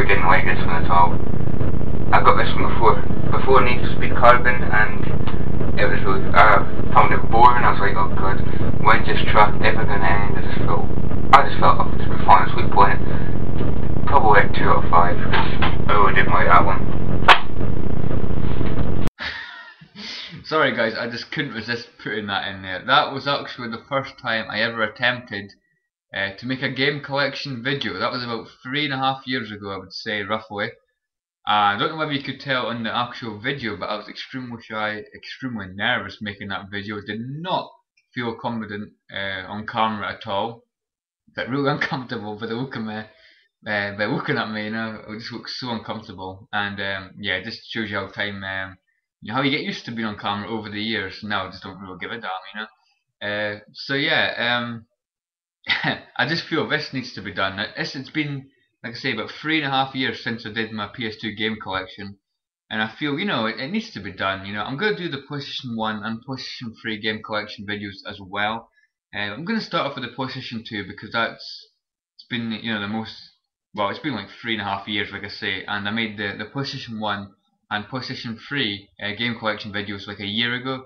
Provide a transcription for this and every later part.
didn't like this one at all. I got this one before Need for Speed Carbon, and it was really, I found it boring. I was like, oh god, when's this track ever gonna end? I just felt up to be honest with playing it. Probably a 2 out of 5, because I really didn't like that one. Sorry guys, I just couldn't resist putting that in there. That was actually the first time I ever attempted to make a game collection video. That was about 3.5 years ago, I would say, roughly. I don't know whether you could tell on the actual video, but I was extremely shy, extremely nervous making that video. Did not feel confident on camera at all. Got really uncomfortable by the look of me, by looking at me, you know. It just looks so uncomfortable. And yeah, it just shows you how time, you know, how you get used to being on camera over the years. Now I just don't really give a damn, you know. So yeah, I just feel this needs to be done. It's been, like I say, about 3.5 years since I did my PS2 game collection, and I feel, you know, it needs to be done. You know, I'm going to do the PlayStation 1 and PlayStation 3 game collection videos as well. I'm going to start off with the PlayStation 2 because it's been, you know, the most, well, it's been like 3.5 years, like I say, and I made the PlayStation 1 and PlayStation 3 game collection videos like a year ago.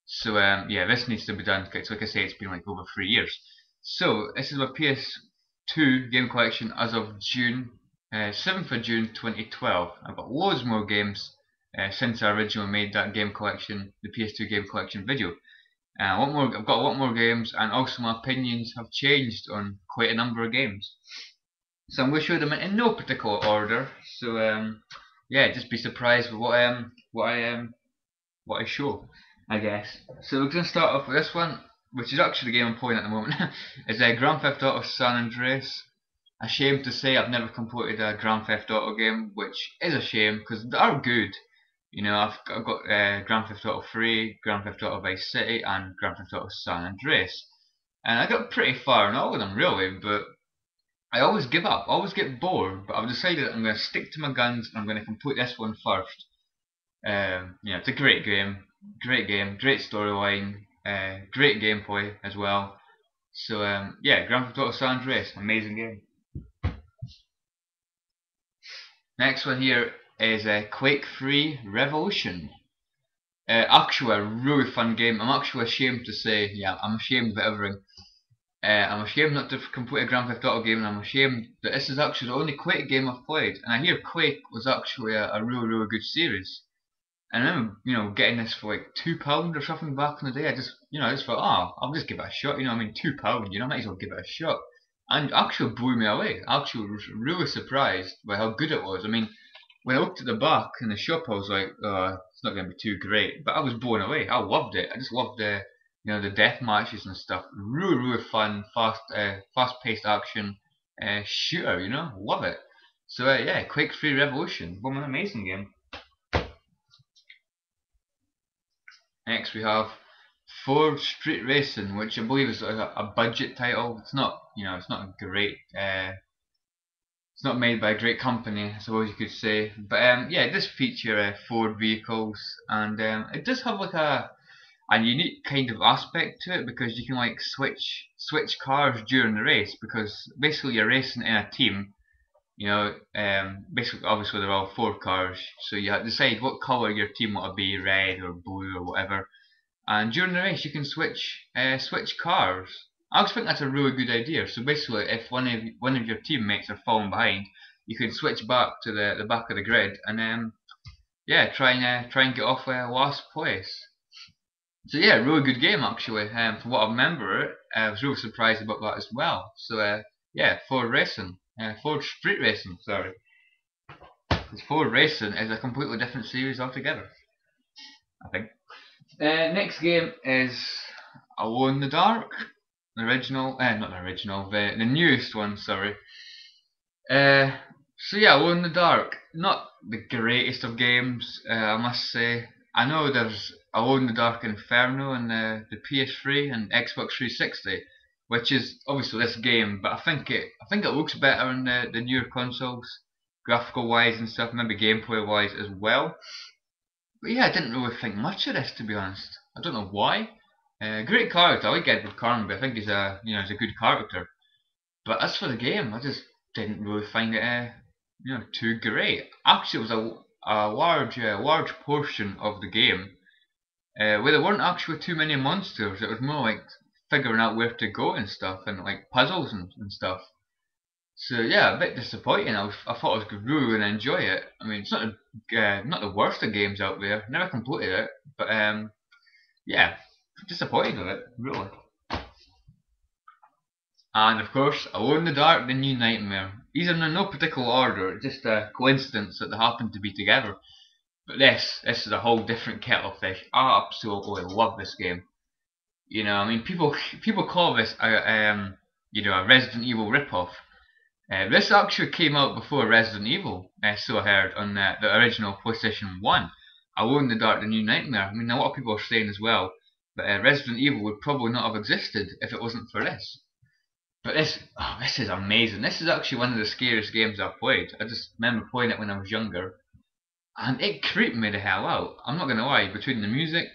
So yeah, this needs to be done. So like I say, it's been like over 3 years. So this is my PS2 game collection as of June, 7th of June 2012. I've got loads more games since I originally made that game collection, the PS2 game collection video. I've got a lot more games, and also my opinions have changed on quite a number of games. So I'm going to show them in no particular order. So yeah, just be surprised with what I show, I guess. So we're going to start off with this one, which is actually the game I'm playing at the moment. It's Grand Theft Auto San Andreas. A shame to say I've never completed a Grand Theft Auto game, which is a shame because they are good. You know, I've got Grand Theft Auto 3, Grand Theft Auto Vice City, and Grand Theft Auto San Andreas, and I got pretty far in all of them really, but I always give up, I always get bored. But I've decided that I'm going to stick to my guns and I'm going to complete this one first. Yeah, it's a great game, great storyline, great gameplay as well. So yeah, Grand Theft Auto San Andreas, amazing game. Next one here is Quake 3 Revolution. Actually a really fun game. I'm actually ashamed to say, yeah, I'm ashamed of everything. I'm ashamed not to complete a Grand Theft Auto game, and I'm ashamed that this is actually the only Quake game I've played. And I hear Quake was actually a really good series. And I remember, you know, getting this for like £2 or something back in the day. I just thought, oh, I'll just give it a shot. You know, I mean, £2, you know, I might as well give it a shot. And it actually blew me away. I actually was really surprised by how good it was. I mean, when I looked at the back in the shop, I was like, it's not going to be too great. But I was blown away. I loved it. I just loved the, you know, the death matches and stuff. Really fun, fast-paced action shooter. You know, love it. So yeah, Quake 3 Revolution, what an amazing game. Next we have Ford Street Racing, which I believe is a budget title. It's not, you know, it's not a great, it's not made by a great company, I suppose you could say. But yeah, it does feature Ford vehicles, and it does have like a unique kind of aspect to it, because you can like switch cars during the race, because basically you're racing in a team. You know, basically, obviously they're all Ford cars, so you have to decide what colour your team want to be, red or blue or whatever. And during the race, you can switch cars. I just think that's a really good idea. So basically, if one of your teammates are falling behind, you can switch back to the back of the grid, and yeah, try and get off last place. So yeah, really good game actually. From what I remember, I was really surprised about that as well. So yeah, Ford Racing. Ford Street Racing, sorry. Because Ford Racing is a completely different series altogether, I think. Next game is Alone in the Dark. The original, not the original, the newest one, sorry. So yeah, Alone in the Dark. Not the greatest of games, I must say. I know there's Alone in the Dark Inferno on the PS3 and Xbox 360. Which is obviously this game, but I think it looks better on the newer consoles, graphical wise and stuff, maybe gameplay wise as well. But yeah, I didn't really think much of this, to be honest. I don't know why. Great character, I like Edward Carnby. I think he's a good character. But as for the game, I just didn't really find it too great. Actually, it was a large portion of the game where there weren't actually too many monsters. It was more like figuring out where to go and stuff, and like puzzles and stuff. So yeah, a bit disappointing. I thought I was really going to enjoy it. I mean, it's not the worst of games out there. Never completed it, but yeah, disappointed with it, really. And of course, Alone in the Dark, The New Nightmare. These are in no particular order. It's just a coincidence that they happen to be together. But this is a whole different kettle of fish. I absolutely love this game. I mean, people call this a Resident Evil ripoff. This actually came out before Resident Evil, so I heard, on the original PlayStation 1. Alone in the Dark, The New Nightmare. I mean, a lot of people are saying as well that Resident Evil would probably not have existed if it wasn't for this. But this is amazing. This is actually one of the scariest games I've played. I just remember playing it when I was younger, and it creeped me the hell out. I'm not gonna lie. Between the music,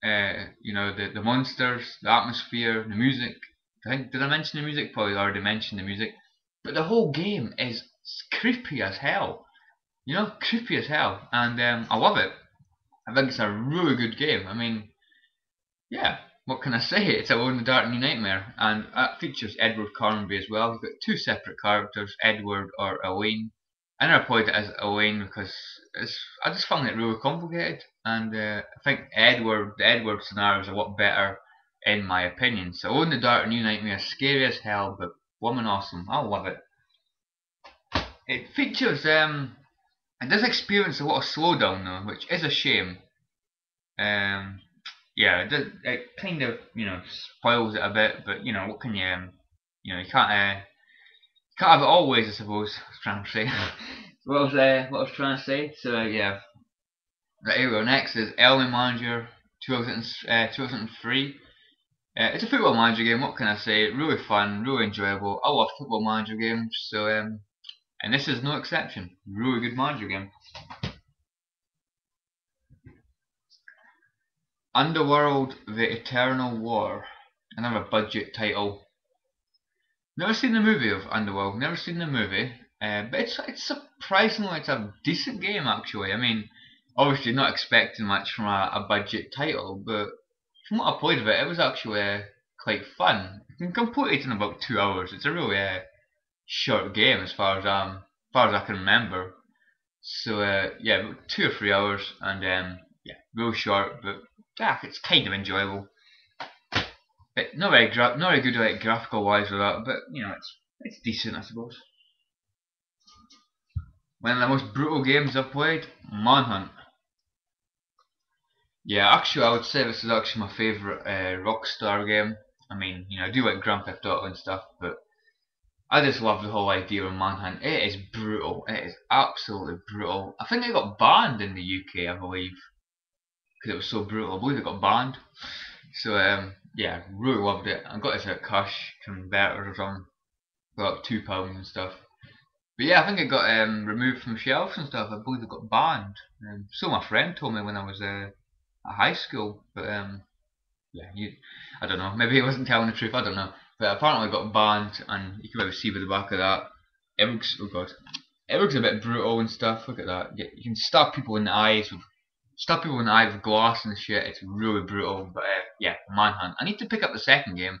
the monsters, the atmosphere, the music. Did I mention the music? Probably already mentioned the music. But the whole game is creepy as hell. Creepy as hell, and I love it. I think it's a really good game. I mean, yeah, what can I say? It's Alone in the Dark New Nightmare, and it features Edward Carnby as well. You've got two separate characters, Edward or Elaine. I never played it as Elaine because I just found it really complicated, and I think the Edward scenario is a lot better in my opinion. So Alone in the Dark New Nightmare is scary as hell, but woman awesome. I love it. It features it does experience a lot of slowdown though, which is a shame. Yeah, it kind of spoils it a bit, but what can you can't have it always, I suppose. I was trying to say. what I was trying to say. So yeah, right, here we go. Next is Element Manager 2003. It's a football manager game. What can I say? Really fun, really enjoyable. I love football manager games, so and this is no exception. Really good manager game. Underworld: The Eternal War. Another budget title. Never seen the movie of Underworld. Never seen the movie. But it's surprisingly it's a decent game actually. I mean, obviously not expecting much from a budget title, but from what I played of it, it was actually quite fun. You can complete it in about 2 hours. It's a really short game as far as I can remember. So yeah, about 2 or 3 hours, and yeah, real short, but yeah, it's kind of enjoyable. But not very good like graphical wise with that, but it's decent, I suppose. One of the most brutal games I've played, Manhunt. Yeah, actually, I would say this is actually my favourite Rockstar game. I mean, I do like Grand Theft Auto and stuff, but I just love the whole idea of Manhunt. It is brutal. It is absolutely brutal. I think it got banned in the UK, I believe, because it was so brutal. I believe it got banned. So yeah, really loved it. I got it at cash converter or something for like £2 and stuff. But yeah, I think it got removed from shelves and stuff. I believe it got banned. So my friend told me when I was at high school. But yeah, I don't know. Maybe he wasn't telling the truth. I don't know. But apparently it got banned, and you can maybe see with the back of that. It looks, oh god, it looks a bit brutal and stuff. Look at that. You can stab people in the eyes with glass and shit. It's really brutal. But yeah, Manhunt. I need to pick up the second game,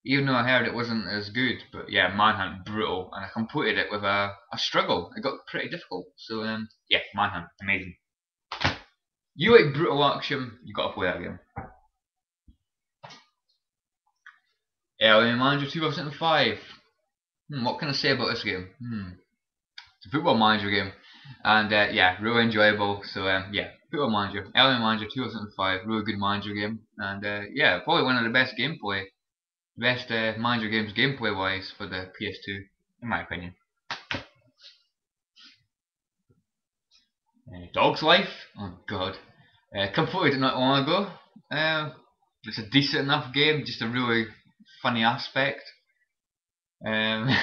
even though I heard it wasn't as good. But yeah, Manhunt, brutal, and I completed it with a struggle. It got pretty difficult. So yeah, Manhunt, amazing. You like brutal action? You got to play that game. Alien Manager 2005. What can I say about this game? It's a football manager game, and yeah, really enjoyable. So yeah, football manager, Alien Manager 2005, really good manager game, and yeah, probably one of the best manager games gameplay wise for the PS2, in my opinion. Dog's Life, oh god, completed it not long ago. It's a decent enough game, just a really funny aspect. I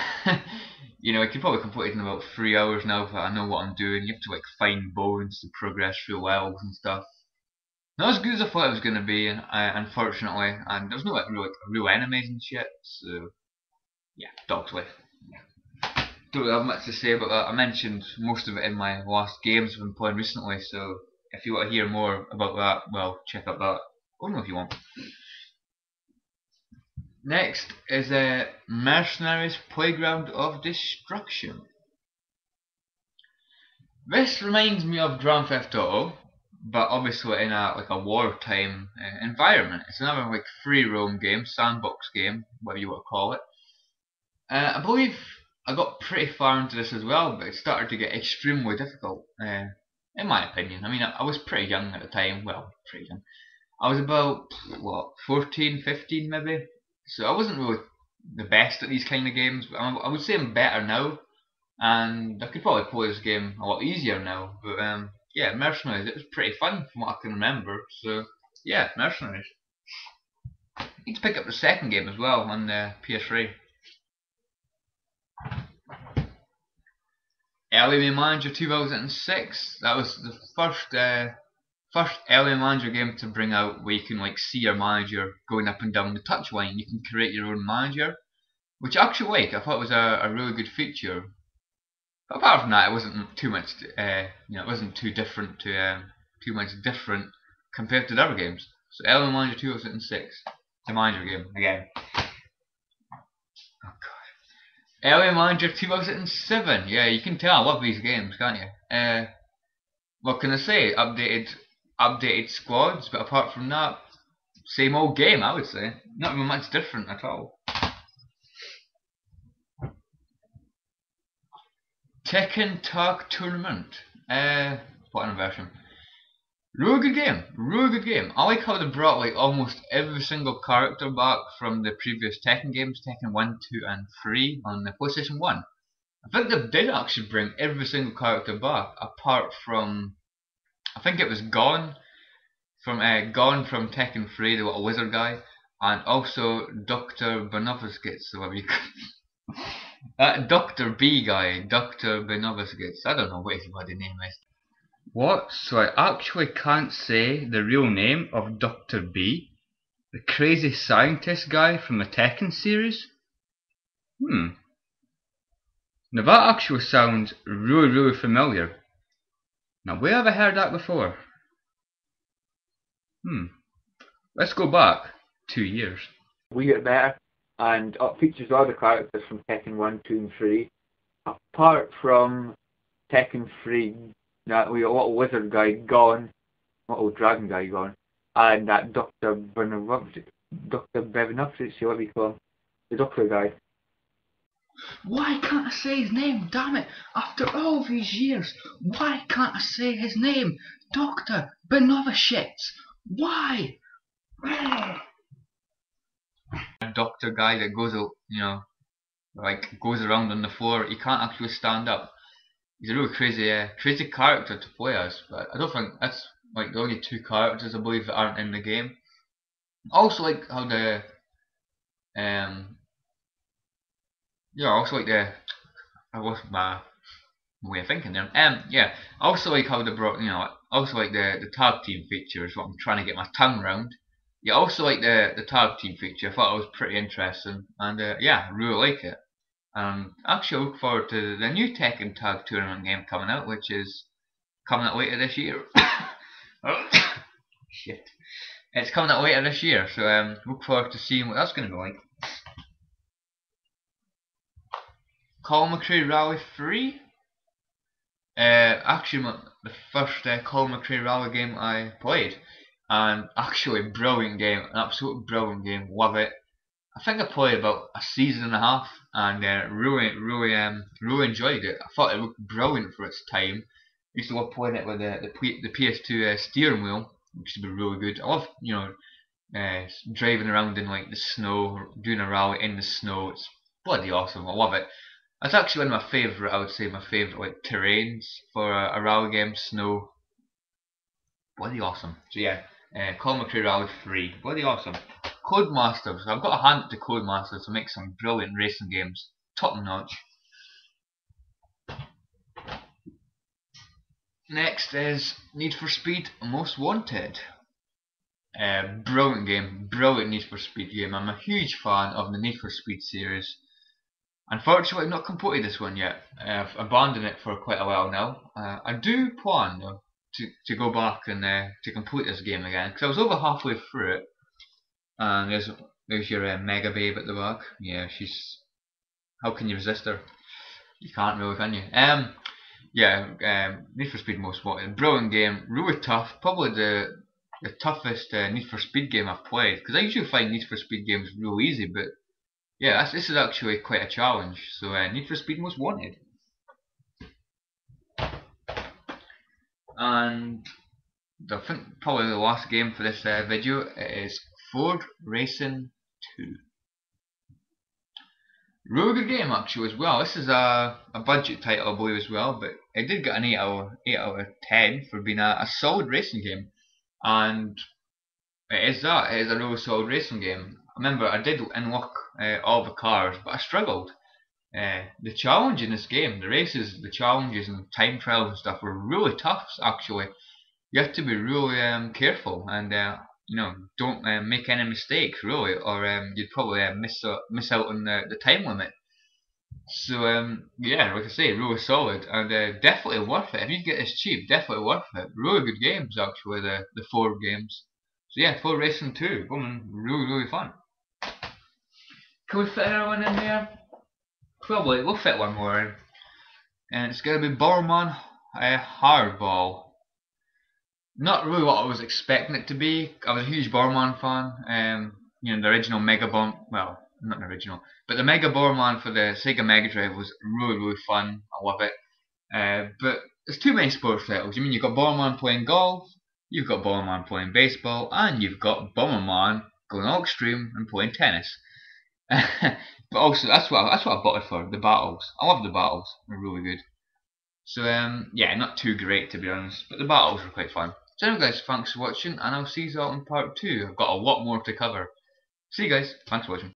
could probably complete it in about 3 hours now if I know what I'm doing. You have to like find bones to progress through levels and stuff. Not as good as I thought it was gonna be, unfortunately, and there's no like real enemies and shit. So yeah, Dog's Life. Yeah. don't really have much to say about that. I mentioned most of it in my last games I've been playing recently, so if you want to hear more about that, well, check out that. I don't know if you want. Next is Mercenaries Playground of Destruction. This reminds me of Grand Theft Auto, but obviously in a wartime environment. It's another like free roam game, sandbox game, whatever you want to call it. I believe I got pretty far into this as well, but it started to get extremely difficult, in my opinion. I mean, I was pretty young at the time. Well, pretty young. I was about, what, 14, 15 maybe? So I wasn't really the best at these kind of games, but I would say I'm better now. And I could probably play this game a lot easier now. But yeah, Mercenaries, it was pretty fun from what I can remember. So yeah, Mercenaries. I need to pick up the second game as well on the PS3. Element Manager 2006. That was the first Element Manager game to bring out where you can like see your manager going up and down the touchline. You can create your own manager, which I actually like. I thought it was a really good feature. But apart from that, it wasn't too much. It wasn't too different to too much different compared to the other games. So Element Manager 2006, the manager game again. Oh god. Element Manager 2007. Yeah, you can tell I love these games, can't you? What can I say? Updated squads, but apart from that, same old game. I would say not even much different at all. Tekken Tag Tournament. Platinum version. Really good game. Really good game. I like how they brought like almost every single character back from the previous Tekken games, Tekken 1, 2 and 3 on the PlayStation 1. I think they did actually bring every single character back apart from, I think it was Gone from Tekken 3, the little wizard guy, and also Dr. Benovskits, whatever you that Dr. B guy, Dr. Benovskits. I don't know what his bloody name is. What? So I actually can't say the real name of Dr. B? The crazy scientist guy from the Tekken series? Now that actually sounds really familiar. Now where have I heard that before? Let's go back 2 years. We get better and it features all the characters from Tekken 1, 2 and 3. Apart from Tekken 3, that we got a little wizard guy Gone, little dragon guy Gone, and that Dr. Benovskits, whatever you call him, the doctor guy. Why can't I say his name? Damn it! After all these years, why can't I say his name? Dr. Benovskits. Why? A doctor guy that goes, goes around on the floor. He can't actually stand up. He's a really crazy character to play as, but I don't think that's like the only two characters I believe that aren't in the game. I also like how the I lost my way of thinking there. I also like how they brought, also like the tag team feature is what I'm trying to get my tongue around. Yeah, also like the tag team feature. I thought it was pretty interesting, and I really like it. Actually, I look forward to the new Tekken Tag Tournament game coming out, which is coming out later this year. Shit. It's coming out later this year, so look forward to seeing what that's going to be like. Colin McRae Rally 3? Actually, the first Colin McRae Rally game I played. And actually, brilliant game, an absolute brilliant game, love it. I think I played about a season and a half and really enjoyed it. I thought it looked brilliant for its time. I used to love playing it with the PS2 steering wheel, which would be really good. I love driving around in like the snow, doing a rally in the snow. It's bloody awesome. I love it. That's actually one of my favourite. I would say my favourite like terrains for a rally game. Snow, bloody awesome. So yeah, Colin McRae Rally 3, bloody awesome. Codemasters. I've got a hand to Codemasters to make some brilliant racing games, top notch. Next is Need for Speed Most Wanted. Brilliant game, brilliant Need for Speed game. I'm a huge fan of the Need for Speed series. Unfortunately, I've not completed this one yet. I've abandoned it for quite a while now. I do plan though to go back and to complete this game again, because I was over halfway through it. And there's your Mega Babe at the back. Yeah, she's. How can you resist her? You can't really, can you? Yeah, Need for Speed Most Wanted, brilliant game, really tough. Probably the toughest Need for Speed game I've played. Because I usually find Need for Speed games real easy, but yeah, this is actually quite a challenge. So Need for Speed Most Wanted. And I think probably the last game for this video is Ford Racing 2. Really good game actually as well. This is a budget title I believe as well, but it did get an 8 out of 10 for being a solid racing game. And it is that, it is a really solid racing game. I remember I did unlock all the cars, but I struggled. The challenge in this game, the races, the challenges and time trials and stuff were really tough actually. You have to be really careful and you know, don't make any mistakes really, or you'd probably miss out on the time limit. So yeah, like I say, really solid and definitely worth it. If you get this cheap, definitely worth it. Really good games actually, the Ford games. So yeah, Ford Racing 2, really fun. Can we fit another one in there? Probably, we'll fit one more in. And it's gonna be Bomberman Hardball. Not really what I was expecting it to be. I was a huge Bomberman fan. You know, the original well, not the original, but the Mega Bomberman for the Sega Mega Drive was really fun. I love it. But there's too many sports titles. You mean you've got Bomberman playing golf, you've got Bomberman playing baseball, and you've got Bomberman going all extreme and playing tennis. But also that's what I bought it for. The battles. I love the battles. They're really good. So yeah, not too great to be honest, but the battles were quite fun. So anyway guys, thanks for watching, and I'll see you all in part 2. I've got a lot more to cover. See you guys, thanks for watching.